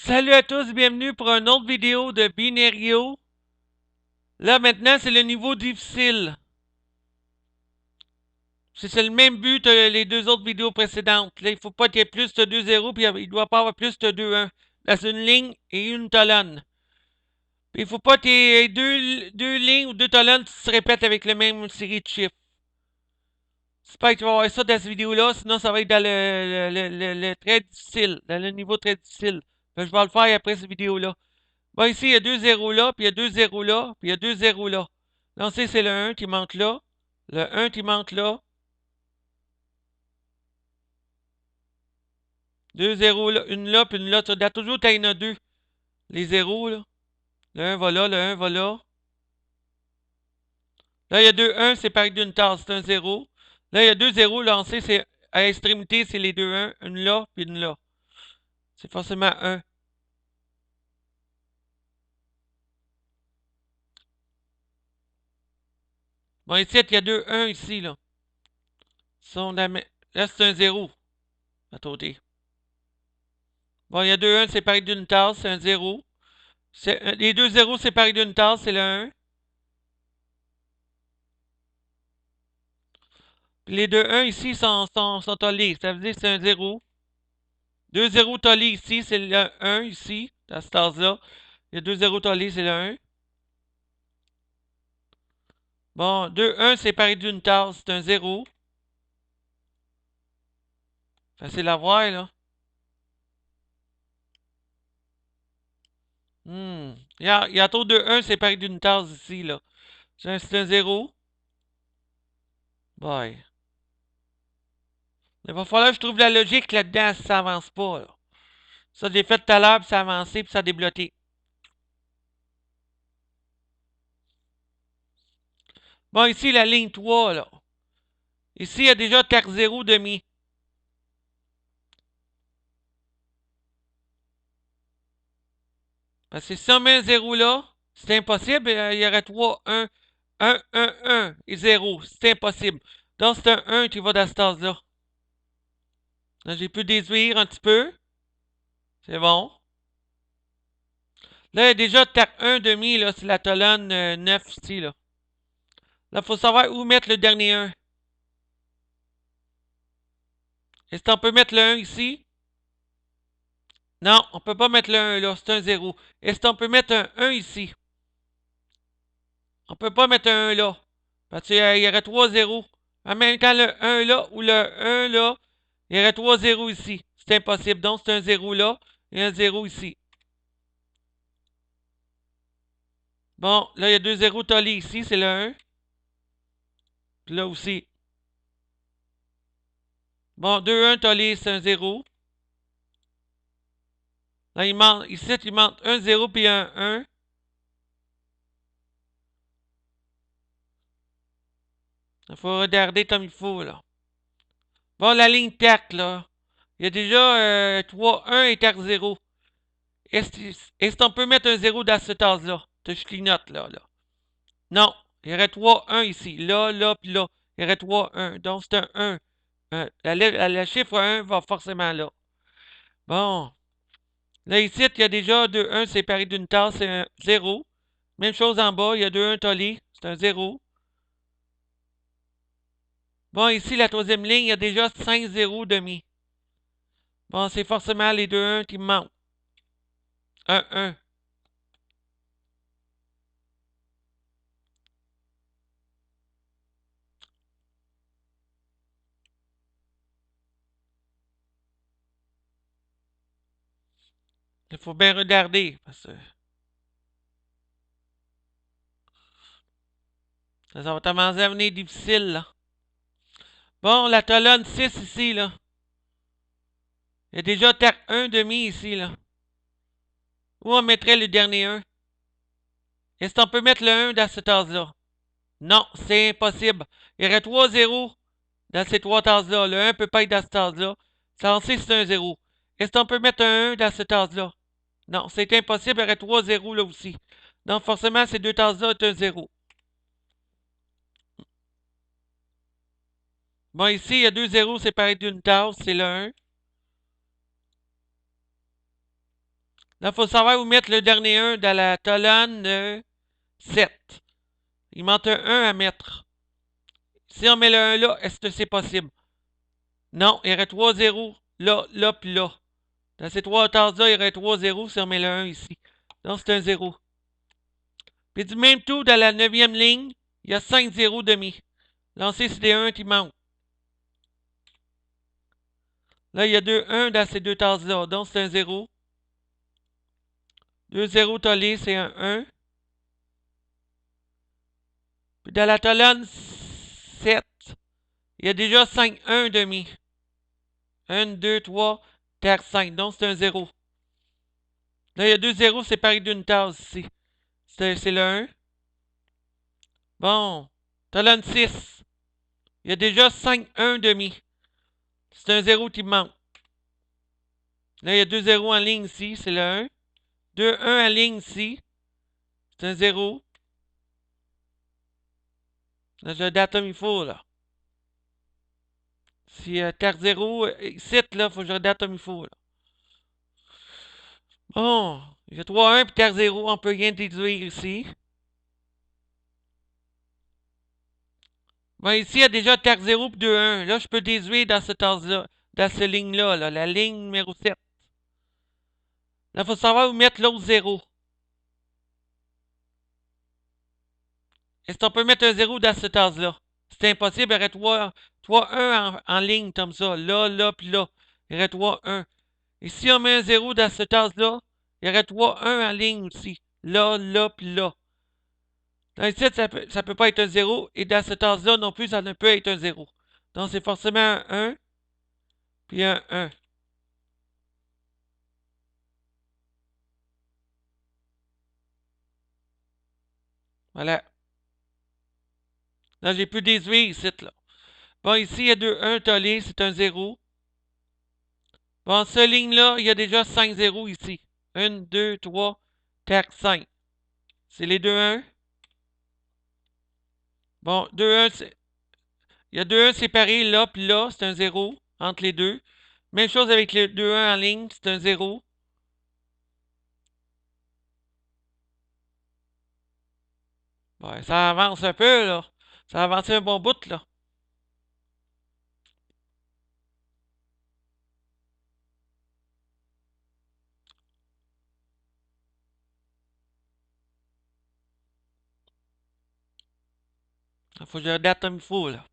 Salut à tous, bienvenue pour une autre vidéo de Binario. Là maintenant c'est le niveau difficile. C'est le même but que les deux autres vidéos précédentes. Là, il faut pas qu'il y ait plus de 2-0 puis il doit pas avoir plus de 2-1. Là c'est une ligne et une colonne. Puis il faut pas qu'il y ait deux lignes ou deux colonnes qui se répètent avec la même série de chiffres. J'espère que tu vas voir ça dans cette vidéo-là, sinon ça va être dans le très difficile, dans le niveau très difficile. Fait que je vais le faire après cette vidéo-là. Bon, ici, il y a deux zéros là, puis il y a deux zéros là, puis il y a deux zéros là. Là, on sait que c'est le 1 qui manque là. Le 1 qui manque là. Deux zéros là, une là, puis une là. Tu regardes toujours, t'as une deux. Les zéros, là. Le 1 va là, le 1 va là. Là, il y a deux 1 séparés d'une tasse, c'est un zéro. Là, il y a deux zéros, là, on sait, c'est à l'extrémité, c'est les deux 1, une là, puis une là. C'est forcément 1. Bon, ici, il y a deux 1 ici, là. Là, c'est un zéro, à côté. Bon, il y a deux 1 séparés d'une tasse, c'est un zéro. Les deux zéros séparés d'une tasse, c'est le 1. Puis les deux 1 ici sont tollés. Ça veut dire que c'est un 0. Deux 0 tollés ici, c'est le 1 ici, dans cette tasse-là. Il y a deux 0 tollés, c'est le 1. Bon, deux 1 séparés d'une tasse, c'est un 0. Facile à voir, là. Il y a trop de 1 séparés d'une tasse ici, là. C'est un 0. Bye. Il va falloir que je trouve la logique là-dedans si ça avance pas, là. Ça, j'ai fait tout à l'heure, puis ça a avancé, puis ça a débloqué. Bon, ici, la ligne 3, là. Ici, il y a déjà terre 0 demi. Parce que si on met un 0 là, c'est impossible. Il y aurait 3, 1, 1, 1, 1 et 0. C'est impossible. Donc, c'est un 1 qui va dans cette tasse-là. Là, j'ai pu déduire un petit peu. C'est bon. Là, il y a déjà terre 1 demi, là, c'est la colonne 9 ici, là. Là, il faut savoir où mettre le dernier 1. Est-ce qu'on peut mettre le 1 ici? Non, on ne peut pas mettre le 1 là, c'est un 0. Est-ce qu'on peut mettre un 1 ici? On ne peut pas mettre un 1 là. Parce qu'il y aurait 3 0. En même temps, le 1 là ou le 1 là, il y aurait 3 0 ici. C'est impossible. Donc, c'est un 0 là et un 0 ici. Bon, là, il y a deux 0 tollés ici, c'est le 1. Puis là aussi. Bon, 2 1 tollés, c'est un 0. Là, ici, il manque un 0 puis un 1. Il faut regarder comme il faut, là. Bon, la ligne 4, là. Il y a déjà 3, 1 et 4 0. Est-ce qu'on peut mettre un 0 dans cette tasse-là? Je clignote, là, là. Non. Il y aurait 3, 1 ici. Là, là, puis là. Il y aurait 3, 1. Donc, c'est un 1. Le chiffre 1 va forcément là. Bon. Là, ici, il y a déjà 2 1 séparés d'une tasse, c'est un 0. Même chose en bas, il y a 2 1 tollés, c'est un 0. Bon, ici, la troisième ligne, il y a déjà 5 0 demi. Bon, c'est forcément les 2 1 qui me manquent. 1 1. Il faut bien regarder. Parce que ça va commencer à venir difficile, là. Bon, la colonne 6 ici, là. Il y a déjà terre 1 demi ici, là. Où on mettrait le dernier 1? Est-ce qu'on peut mettre le 1 dans cette tasse-là? Non, c'est impossible. Il y aurait 3 0 dans ces trois tasses-là. Le 1 ne peut pas être dans cette tasse-là. Ça en sait c'est un 0. Est-ce qu'on peut mettre un 1 dans cette tasse-là? Non, c'est impossible. Il y aurait 3 0 là aussi. Donc, forcément, ces deux tasses-là sont un 0. Bon, ici, il y a deux 0 séparés d'une tasse. C'est le 1. Là, il faut savoir où mettre le dernier 1 dans la colonne 7. Il manque un 1 à mettre. Si on met le 1 là, est-ce que c'est possible? Non, il y aurait 3 0 là, là, puis là. Dans ces trois tases-là, il y aurait 3 0 si on met le 1 ici. Donc, c'est un 0. Puis du même tout, dans la 9e ligne, il y a 5 0 demi. Lancez sur des 1 qui manquent. Là, il y a 2 1 dans ces deux tasses-là. Donc, c'est un 0. 2 0 tollés, c'est un 1. Puis dans la colonne 7, il y a déjà 5 1 demi. 1, 2, 3, 4, 5. Donc, c'est un 0. Là, il y a 2 0 séparés d'une tasse ici. C'est le 1. Bon. Colonne 6. Il y a déjà 5 1 demi. C'est un 0 qui manque. Là, il y a 2 0 en ligne ici. C'est le 1. 2 1 en ligne ici. C'est un 0. Là, j'ai le datum il faut, là. Si terre 0, ici, là, il faut que je redate comme il faut, là. Bon, j'ai 3 1 puis terre 0, on peut rien déduire ici. Bon, ici, il y a déjà terre 0 puis 2 1. Là, je peux déduire dans cette tasse-là, dans cette ligne-là, là, la ligne numéro 7. Là, il faut savoir où mettre l'autre 0. Est-ce qu'on peut mettre un 0 dans cette tasse-là? C'est impossible, il y aurait 3 1 en ligne comme ça. Là, là, puis là. Il y aurait 3 1. Et si on met un 0 dans cette tasse-là, il y aurait 3 1 en ligne aussi. Là, là, puis là. Dans ici, ça peut pas être un 0. Et dans cette tasse-là non plus, ça ne peut être un 0. Donc, c'est forcément un 1. Puis un 1. Voilà. Là, j'ai pu déduire ici, là. Bon, ici, il y a 2 1 tollés, c'est un 0. Bon, cette ligne-là, il y a déjà 5 0 ici. 1, 2, 3, 4, 5. C'est les 2 1. Bon, 2 1, il y a 2 1 séparés là, puis là, c'est un 0 entre les deux. Même chose avec le 2 1 en ligne, c'est un 0. Ouais, ça avance un peu, là. Ça a avancé un bon bout, là. Il faut que je redate comme il faut, là.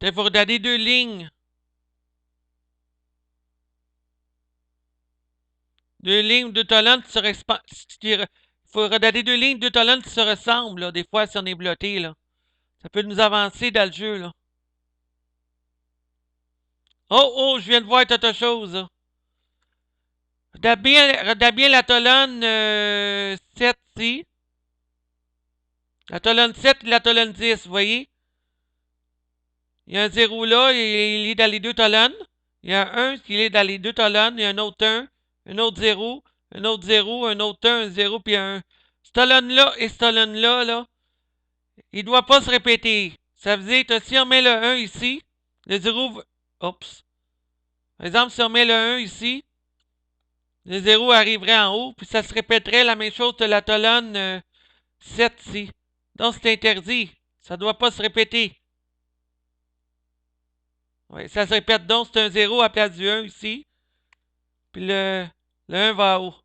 Il faut regarder deux lignes. Deux lignes, deux colonnes qui se ressemblent. Il faut regarder deux lignes, deux colonnes qui se ressemblent, là. Des fois, si on est blotté, là. Ça peut nous avancer dans le jeu, là. Oh, oh, je viens de voir autre chose, là. Regarde bien la colonne 7 ici. La colonne 7 et la colonne 10, vous voyez? Il y a un 0 là, il est dans les deux colonnes. Il y a un qui est dans les deux colonnes. Il y a un autre 1, un autre 0, un autre 0, un autre 1, un 0, puis un 1. Cette colonne-là et cette colonne-là, là, il ne doit pas se répéter. Ça veut dire que si on met le 1 ici, le 0... Oups. Par exemple, si on met le 1 ici, le 0 arriverait en haut, puis ça se répéterait la même chose que la colonne 7 ici. Donc, c'est interdit. Ça ne doit pas se répéter. Oui, ça se répète donc, c'est un 0 à la place du 1 ici. Puis le 1 va en haut.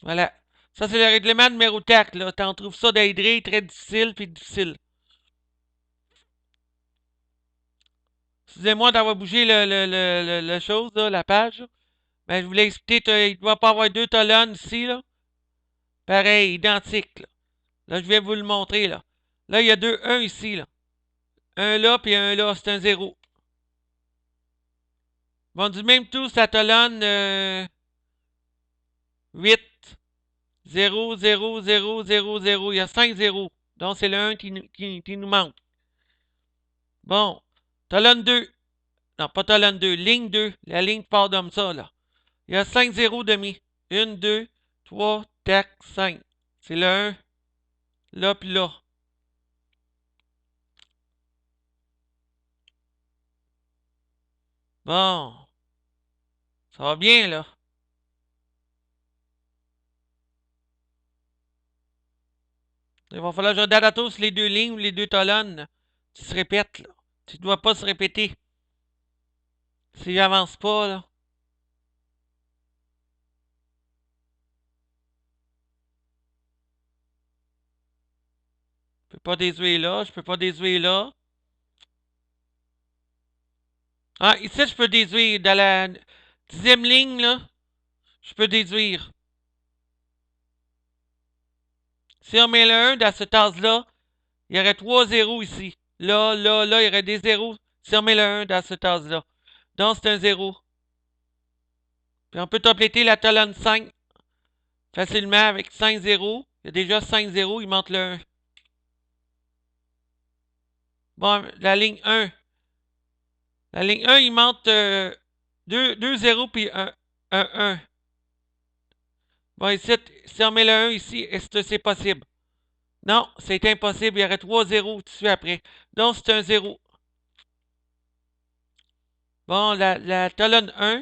Voilà. Ça, c'est le règlement numéro 4. Là. On trouve ça d'Aidré, très difficile, puis difficile. Excusez-moi d'avoir bougé le chose, là, la page. Mais je voulais expliquer, il ne doit pas avoir deux colonnes ici, là. Pareil, identique, là. Là, je vais vous le montrer, là. Là, il y a deux 1 ici, là. Un là, puis un là, c'est un 0. Bon, du même tout, ça colonne 8, 0, 0, 0, 0, 0. Il y a 5 0. Donc, c'est le 1 qui nous manque. Bon, colonne 2. Non, pas colonne 2, ligne 2. La ligne part comme ça, là. Il y a 5 0 demi. 1, 2, 3, 4, 5. C'est le 1. Là, puis là. Bon. Ça va bien, là. Il va falloir que je regarde à tous les deux lignes ou les deux colonnes. Tu se répètes, là. Tu dois pas se répéter. Si j'avance pas, là. Je peux pas désuer là, je peux pas désuer là. Ah, ici, je peux déduire. Dans la 10e ligne, là, je peux déduire. Si on met le 1 dans cette tasse-là, il y aurait 3 zéros ici. Là, là, là, il y aurait des zéros. Si on met le 1 dans cette tasse-là. Donc, c'est un 0. Puis on peut compléter la colonne 5 facilement avec 5 zéros. Il y a déjà 5 zéros, il manque le 1. Bon, la ligne 1. La ligne 1, il manque 2 zéros puis un 1. Bon, ici, si on met le 1 ici, est-ce que c'est possible? Non, c'est impossible. Il y aurait 3 zéros tout de suite après. Donc, c'est un 0. Bon, la colonne 1.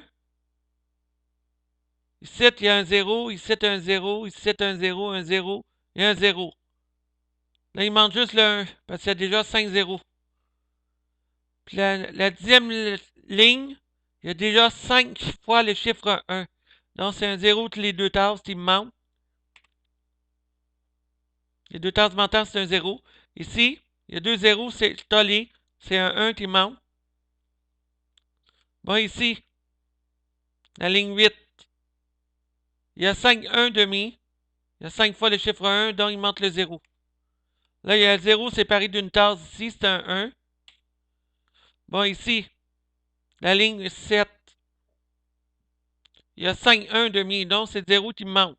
Ici, il y a un 0. Ici, un 0. Ici, un 0, un 0 et un 0. Là, il manque juste le 1 parce qu'il y a déjà 5 zéros. Puis la 10e ligne, il y a déjà 5 fois le chiffre 1. Donc, c'est un 0 toutes les deux tasses qui me manquent. Les deux tasses manquantes, c'est un 0. Ici, il y a 2 zéros, c'est collé. C'est un 1 qui manque. Bon, ici, la ligne 8. Il y a 5 1 demi. Il y a 5 fois le chiffre 1, donc il manque le 0. Là, il y a le 0 séparé d'une tasse ici, c'est un 1. Bon, ici, la ligne 7. Il y a 5 1 demi, donc c'est 0 qui me manque.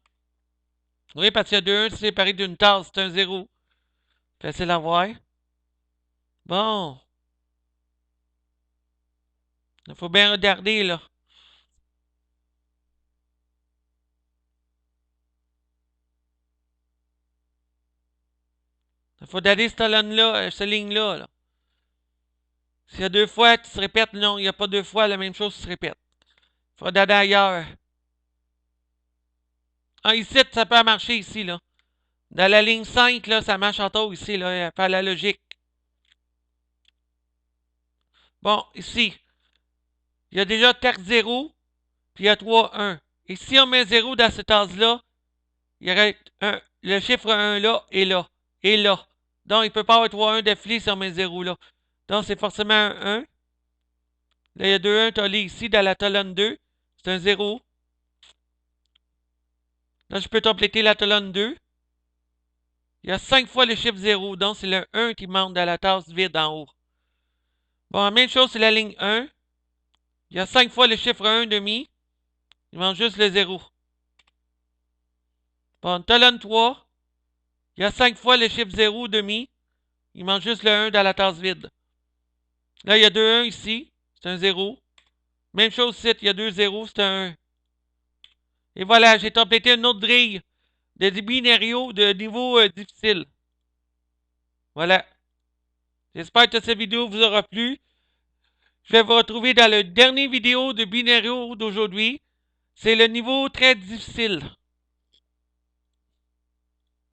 Oui, parce qu'il y a 2 1 séparés d'une tasse, c'est un 0. Facile à voir. Bon. Il faut bien regarder, là. Il faut regarder cette ligne-là, cette ligne-là. Là. S'il y a 2 fois, tu te répètes. Non, il n'y a pas 2 fois la même chose qui se répète. Il faut regarder ailleurs. Ah, ici, ça peut marcher ici, là. Dans la ligne 5, là, ça marche en taux ici, là, par la logique. Bon, ici, il y a déjà 4 0, puis il y a 3 1. Et si on met 0 dans cette tasse-là, il y aurait le chiffre 1 là et là. Et là. Donc, il ne peut pas avoir 3 1 d'affilée si on met 0 là. Donc, c'est forcément un 1. Là, il y a 2 1 collés ici dans la colonne 2. C'est un 0. Là, je peux compléter la colonne 2. Il y a 5 fois le chiffre 0. Donc, c'est le 1 qui manque dans la tasse vide en haut. Bon, la même chose, c'est la ligne 1. Il y a 5 fois le chiffre 1 demi. Il manque juste le 0. Bon, colonne 3. Il y a 5 fois le chiffre 0 demi. Il manque juste le 1 dans la tasse vide. Là, il y a 2 1 ici. C'est un 0. Même chose ici, il y a 2 0, c'est un 1. Et voilà, j'ai complété une autre grille de binarios de niveau difficile. Voilà. J'espère que cette vidéo vous aura plu. Je vais vous retrouver dans le dernier vidéo de binario d'aujourd'hui. C'est le niveau très difficile.